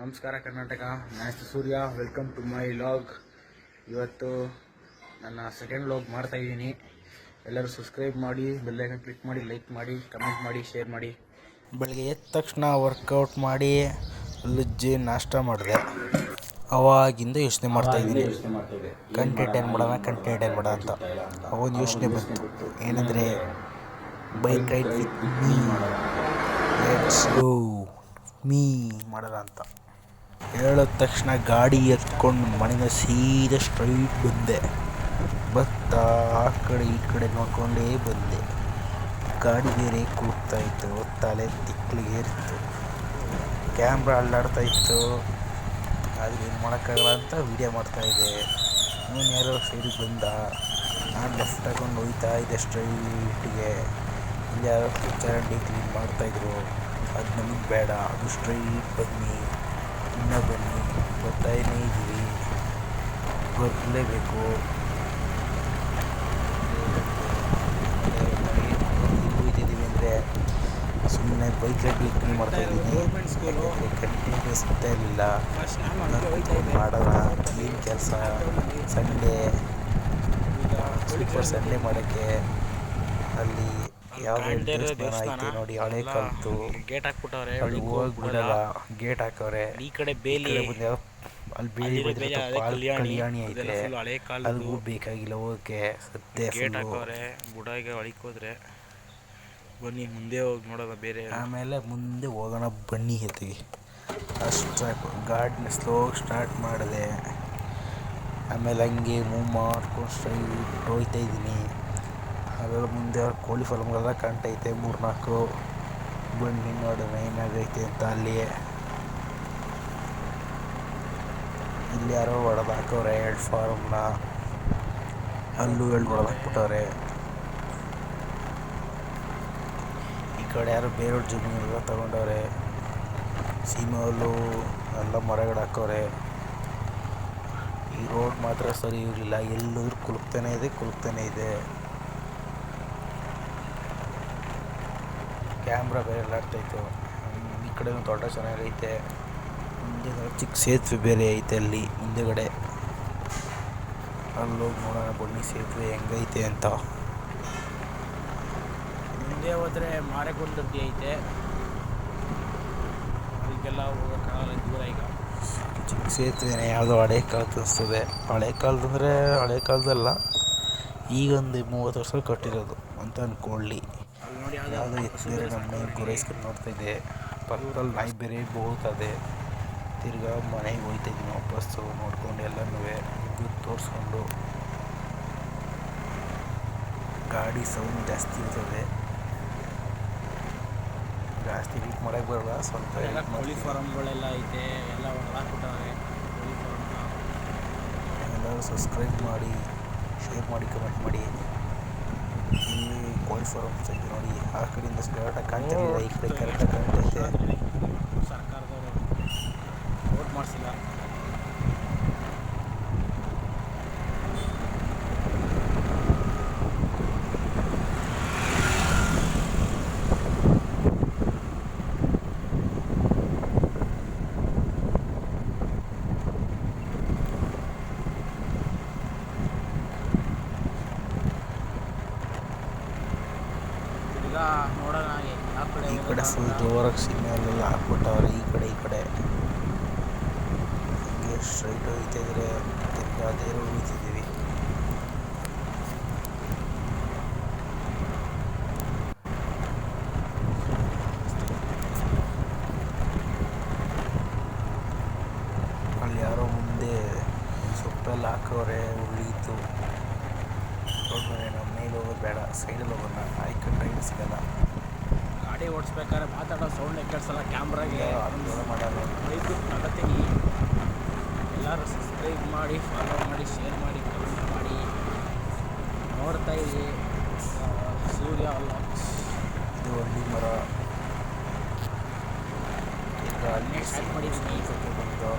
ನಮಸ್ಕಾರ ಕರ್ನಾಟಕ, ನಾನು Surya. Welcome to my vlog. ಇವತ್ತು ನನ್ನ ಸೆಕೆಂಡ್ ಲಾಗ್ ಮಾಡ್ತಾ ಇದ್ದೀನಿ. ಎಲ್ಲರೂ ಸಬ್ಸ್ಕ್ರೈಬ್ ಮಾಡಿ, ಬೆಲ್ ಐಕಾನ್ ಕ್ಲಿಕ್ ಮಾಡಿ, ಲೈಕ್ ಮಾಡಿ, ಕಮೆಂಟ್ ಮಾಡಿ, ಶೇರ್ ಮಾಡಿ. ಬೆಳಗ್ಗೆ ಎದ್ದ ತಕ್ಷಣ ವರ್ಕೌಟ್ ಮಾಡಿ ಲಜ್ಜೆ ನಾಷ್ಟ ಮಾಡಿದೆ. ಅವಾಗಿಂದ ಯೋಚನೆ ಮಾಡ್ತಾ ಇದ್ದೀನಿ, ಕಂಟೆಂಟ್ ಏನು ಮಾಡೋಣ ಅಂತ. ಅವಾಗ ಯೋಚನೆ ಬಂತು, ಏನಂದರೆ bike ride with me, let's go me ಮಾಡೋಣ ಅಂತ. ಹೇಳಿದ ತಕ್ಷಣ ಗಾಡಿ ಎತ್ಕೊಂಡು ಮನೆಯಿಂದ ಸೀದಾ ಸ್ಟ್ರೈಟ್ ಬಂದೆ. ಬತ್ತಾ ಆ ಕಡೆ ಈ ಕಡೆ ನೋಡ್ಕೊಂಡೇ ಬಂದೆ. ಗಾಡಿ ಬೇರೆ ಕೂಗ್ತಾಯಿತ್ತು, ತಲೆ ತಿಕ್ಕಲಿಗೆ ಇರ್ತು, ಕ್ಯಾಮ್ರಾ ಅಲ್ಲಾಡ್ತಾಯಿತ್ತು. ಆದರೆ ಏನು ಮಾಡೋಕ್ಕಾಗಲ್ಲ ಅಂತ ವೀಡಿಯೋ ಮಾಡ್ತಾಯಿದ್ದೆ. ಇವನು ಯಾರೋ ಸೈಡಿಗೆ ಬಂದ, ನಾನು ಲೆಫ್ಟ್ ಹಾಕೊಂಡು ಹೋಗ್ತಾ ಇದ್ದೆ ಸ್ಟ್ರೈಟಿಗೆ. ಇಲ್ಲಿ ಯಾರೋ ಚರಂಡಿ ಕ್ಲೀನ್ ಮಾಡ್ತಾಯಿದ್ರು. ಅದು ನಮಗೆ ಬೇಡ, ಅದು ಸ್ಟ್ರೈಟ್ ಬನ್ನಿ, ಇನ್ನೂ ಬನ್ನಿ, ಬರ್ತಾನೇ ಇದ್ದೀವಿ, ಬರಲೇಬೇಕು. ಹೋಗ್ತಿದ್ದೀವಿ ಅಂದರೆ ಸುಮ್ಮನೆ ಬೈಕ್ ರೈಡ್ ಕ್ಲೀನ್ ಮಾಡ್ತಾಯಿದ್ದೀನಿ. ಕಂಟಿನ್ಯೂಸ್ ಸಿಗ್ತಾ ಇರಲಿಲ್ಲ. ಮಾಡೋಣ ಕ್ಲೀನ್ ಕೆಲಸ. ಸಂಡೇ ಸೂಪರ್ ಸಂಡೇ ಮಾಡೋಕ್ಕೆ ಅಲ್ಲಿ ಯಾವುದೋ ದೇವಸ್ಥಾನ ಐತೆ ನೋಡಿ, ಹಳೆ ಕಾಲದ್ದು. ಗೇಟ್ ಹಾಕ್ಬಿಟ್ಟವ್ರೆ, ಅಲ್ಲಿ ಹೋಗ್ಬಿಡಲ್ಲ, ಗೇಟ್ ಹಾಕವ್ರೆ. ಈ ಕಡೆ ಬೇಲಿ ಅಲ್ಲಿ ಬೇಲಿ ಕಲ್ಯಾಣಿ ಐತೆ, ಅಲ್ಲಿಗೂ ಬೇಕಾಗಿಲ್ಲ ಹೋಗೋಕ್ಕೆ. ಸದ್ಯ ಗೇಟ್ ಹಾಕವ್ರೆ, ಬುಡಾಗೆ ಒಳಕೋದ್ರೆ ಬನ್ನಿ ಮುಂದೆ ಹೋಗಿ ನೋಡೋಣ ಬೇರೆ. ಆಮೇಲೆ ಮುಂದೆ ಹೋಗೋಣ ಬನ್ನಿ ಎತ್ತಿಗೆ. ಅಷ್ಟು ಗಾಡಿನ ಸ್ಲೋ ಸ್ಟಾರ್ಟ್ ಮಾಡಿದೆ. ಆಮೇಲೆ ಹಂಗೆ ಮೂವ್ ಮಾಡ್ಕೊಂಡು ಸ್ಟ್ರೈಟ್ ಹೋಗ್ತಾ ಇದ್ದೀನಿ. ಅದೆಲ್ಲ ಮುಂದೆ ಕೋಳಿ ಫಾರ್ಮ್ಗಳೆಲ್ಲ ಕಾಣ್ತೈತೆ, 3-4. ಬನ್ನಿ ನೋಡೋಣ ಏನಾಗೈತೆ ಅಂತ. ಅಲ್ಲಿಯೇ ಇಲ್ಲಿ ಯಾರೋ ಹೊಡೆದು ಹಾಕವ್ರೆ 2 ಫಾರ್ಮ್ನ, ಅಲ್ಲೂ 2 ಹೊಡೆದು ಹಾಕ್ಬಿಟ್ಟವ್ರೆ. ಈ ಕಡೆ ಯಾರೋ ಬೇರೆಯವ್ರ ಜಮೀನೆಲ್ಲ ತಗೊಂಡವ್ರೆ. ಸೀಮೆಹುಲ್ಲು ಎಲ್ಲ ಮರಗಳು ಹಾಕವ್ರೆ. ಈ ರೋಡ್ ಮಾತ್ರ ಸರಿ ಇರಲಿಲ್ಲ, ಎಲ್ಲರೂ ಕುಲುಕ್ತಾನೆ ಇದೆ. ಕ್ಯಾಮ್ರಾ ಬೇರೆ ಎಲ್ಲ ಆಡ್ತಾಯಿತ್ತು. ಈ ಕಡೆ ಒಂದು ತೋಟ ಚೆನ್ನಾಗೈತೆ. ಮುಂದೆ ಚಿಕ್ಕ ಸೇತುವೆ ಬೇರೆ ಐತೆ ಅಲ್ಲಿ ಮುಂದೆಗಡೆ. ಅಲ್ಲೋಗಿ ನೋಡೋಣ ಬನ್ನಿ ಸೇತುವೆ ಹೆಂಗೈತೆ ಅಂತ. ಮುಂದೆ ಹೋದರೆ ಮಾರೆಗೊಂಡದ್ದಿ ಐತೆ, ಅದಕ್ಕೆಲ್ಲ ಹೋಗೋಕ್ಕಾಗಲ್ಲ, ದೂರ. ಈಗ ಚಿಕ್ಕ ಸೇತುವೆನೇ, ಯಾವುದೋ ಹಳೆ ಕಾಲದ್ದು ಅನಿಸ್ತದೆ. ಹಳೆ ಕಾಲದಂದರೆ ಹಳೆ ಕಾಲದಲ್ಲ, ಈಗೊಂದು 30 ವರ್ಷ ಕಟ್ಟಿರೋದು ಅಂತ ಅಂದ್ಕೊಳ್ಳಿ. ಯಾವುದೋ ಎತ್ತು ಬೇರೆ ನಮ್ಮ ಗುರೈಸ್ಕೊಂಡು ನೋಡ್ತಾಯಿದ್ದೆ. ಪಕ್ಕದಲ್ಲಿ ನಾಯಿ ಬೇರೆ ಬೋಗ್ತದೆ. ತಿರ್ಗಾ ಮನೆಗೆ ಹೋಗ್ತಾಯಿದ್ದೀನಿ ವಾಪಸ್ಸು ನೋಡ್ಕೊಂಡು ಎಲ್ಲನೂ ತೋರಿಸ್ಕೊಂಡು. ಗಾಡಿ ಸೌಂಡ್ ಜಾಸ್ತಿ ಇರ್ತದೆ, ಜಾಸ್ತಿ ವೀಟ್ ಮಾಡೋಕ್ಕೆ ಬರಲ್ಲ. ಸ್ವಲ್ಪ ಕೋಳಿ ಫಾರಮ್ಗಳೆಲ್ಲ ಐತೆ, ಎಲ್ಲ ಹಾಕ್ಬಿಟ್ಟವ್ರೆ ಕೋಳಿ ಫಾರಮ್ನ. ಎಲ್ಲರೂ ಸಬ್ಸ್ಕ್ರೈಬ್ ಮಾಡಿ, ಶೇರ್ ಮಾಡಿ, ಕಮೆಂಟ್ ಮಾಡಿ. ಇಲ್ಲಿ ಕೋಳಿ ಫಾರಮ್ಸ್ ಐತೆ ನೋಡಿ, ಆ ಕಡೆಯಿಂದ ಕರೆಕ್ಟಾಗಿ ಕಾಣ್ತಿರಲಿಲ್ಲ, ಈ ಕಡೆ ಕರೆಕ್ಟಾಗಿ ಕಾಣ್ತೈತೆ. ಸರ್ಕಾರದವರು ವೋಟ್ ಮಾಡಿಸಿಲ್ಲ. ನೋಡೋಣ ಈ ಕಡೆ ಫುಲ್ ಜೋರಾಗಿ ಸಿಗ್ನಲ್ ಹಾಕ್ಬಿಟ್ಟವ್ರೆ. ಈ ಕಡೆ ಹಿಂಗೆ ಸ್ಟ್ರೈಟ್ ಹೋಗ್ತಾಯಿದ್ರೆ ತಿರ್ಗಾ ಅದೇ ರೋಡ್ ಹೋಗ್ತಿದ್ದೀವಿ. ಅಲ್ಲಿ ಯಾರೋ ಮುಂದೆ ಸೊಪ್ಪೆಲ್ಲ ಹಾಕವ್ರೆ, ಉಳಿಯಿತು. ನೋಡ್ಬಾರೆ, ನಮ್ಮ ಮೇಲೆ ಹೋಗೋದು ಬೇಡ, ಸೈಡಲ್ಲಿ ಹೋಗೋಣ, ಐಕನ್ ಟೈಮ್ ಸಿಗಲ್ಲ. ಗಾಡಿ ಓಡಿಸ್ಬೇಕಾದ್ರೆ ಮಾತಾಡೋ ಸೌಂಡ್ ಕೇಳಿಸಲ್ಲ ಕ್ಯಾಮ್ರಾಗೆ. ಮಾಡಲ್ಲ, ಬೈಕು ತಗೋತೀನಿ. ಎಲ್ಲರೂ ಸಬ್ಸ್ಕ್ರೈಬ್ ಮಾಡಿ, ಫಾಲೋ ಮಾಡಿ, ಶೇರ್ ಮಾಡಿ, ಕಮೆಂಟ್ ಮಾಡಿ. ನೋಡ್ತಾ ಇದ್ದೀವಿ ಸೂರ್ಯ ವ್ಲಾಗ್ಸ್. ಇದು ಹಳ್ಳಿ ಮರ. ಈಗ ಅಲ್ಲಿ ಸ್ಟಾರ್ಟ್ ಮಾಡಿದ್ದೀನಿ. ಬಂದು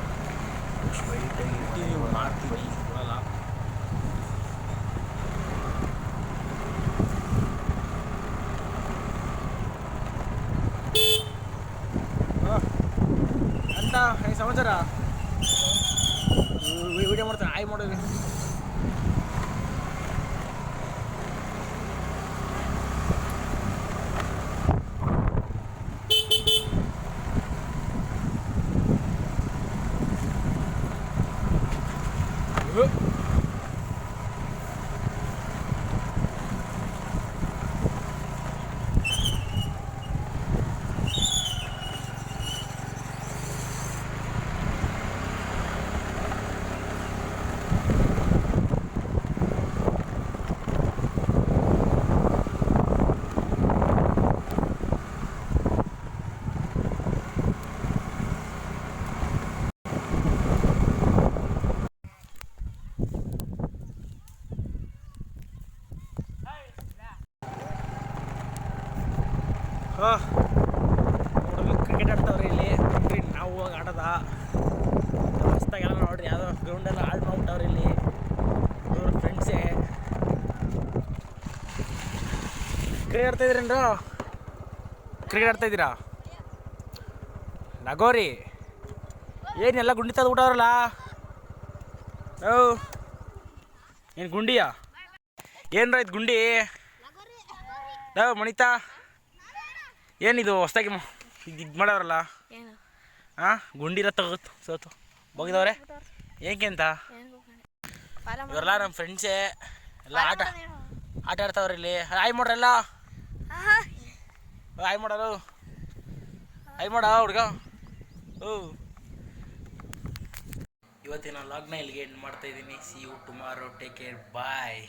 ಸ್ಟ್ರೈಟಾಗಿ ಮಾಡ್ತೀನಿ, ಕೊಡಲ್ಲ. ಮಣಿತಾ ಏನು ಸಮಾಚಾರ? ವಿಡಿಯೋ ಮಾಡ್ತಾನೆ ಆಯ್ ಮಾಡೋದು. ನೋಡಲು ಕ್ರಿಕೆಟ್ ಆಡ್ತಾವ್ರಿ ಇಲ್ಲಿ. ನಾವು ಹೋಗಿ ಆಡೋದ ಮಸ್ತಾಗೆಲ್ಲ ನೋಡ್ರಿ. ಯಾವುದೋ ಗ್ರೌಂಡೆಲ್ಲ ಹಾಳು ಮಾಡ್ಬಿಟ್ಟವ್ರಿ ಇಲ್ಲಿ. ಇವ್ರ ಫ್ರೆಂಡ್ಸೇ ಕ್ರಿಕೆಟ್ ಆಡ್ತಾಯಿದ್ರೇನ್ರು? ಕ್ರಿಕೆಟ್ ಆಡ್ತಾಯಿದ್ದೀರಾ? ನಗೋರಿ ಏನೆಲ್ಲ ಗುಂಡಿ ತಂದು ಬಿಟ್ಟವ್ರಲ್ಲ. ಏನು ಗುಂಡಿಯಾ? ಏನ್ರ ಇದು ಗುಂಡಿ? ಮಣಿತಾ ಏನಿದು ಹೊಸ್ದಾಗಿ ಇದು ಮಾಡೋರಲ್ಲ? ಹಾಂ ಗುಂಡಿರ ತಗೋತು ಸೋತು ಹೋಗಿದವ್ರೆ ಏಕೆ ಅಂತ? ಇವರೆಲ್ಲ ನಮ್ಮ ಫ್ರೆಂಡ್ಸೇ ಎಲ್ಲ ಆಟ ಆಡ್ತಾವ್ರಿ ಇಲ್ಲಿ. ಆಯ್ ಮಾಡ್ರಲ್ಲ, ಆಯ್ ಮಾಡೋರು, ಆಯ್ ಮಾಡ ಹುಡ್ಗ. ಇವತ್ತಿನ ಲಾಗ್ನ ಇಲ್ಲಿಗೆ ಎಂಡ್ ಮಾಡ್ತಾ ಇದ್ದೀನಿ. See you tomorrow, take care, bye.